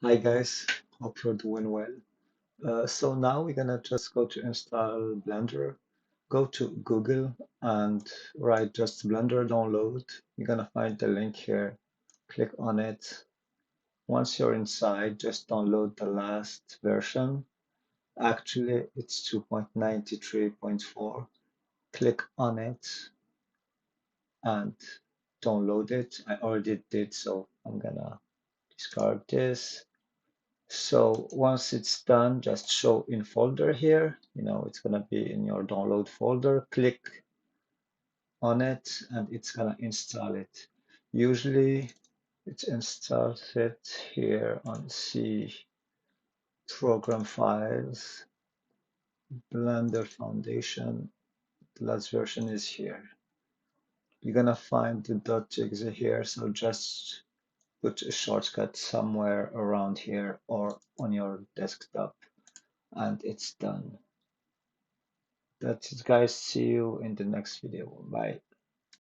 Hi guys, hope you're doing well. So now we're gonna just go to install Blender. Go to Google and write just Blender download. You're gonna find the link here. Click on it. Once you're inside, just download the last version. Actually, it's 2.93.4. Click on it and download it. I already did, so I'm gonna discard this. So once it's done, just show in folder here. It's gonna be in your download folder. Click on it and it's gonna install it. Usually it installs it here on C program files, Blender Foundation. The last version is here. You're gonna find the .exe here, so just put a shortcut somewhere around here or on your desktop and it's done. That's it, guys. See you in the next video. Bye.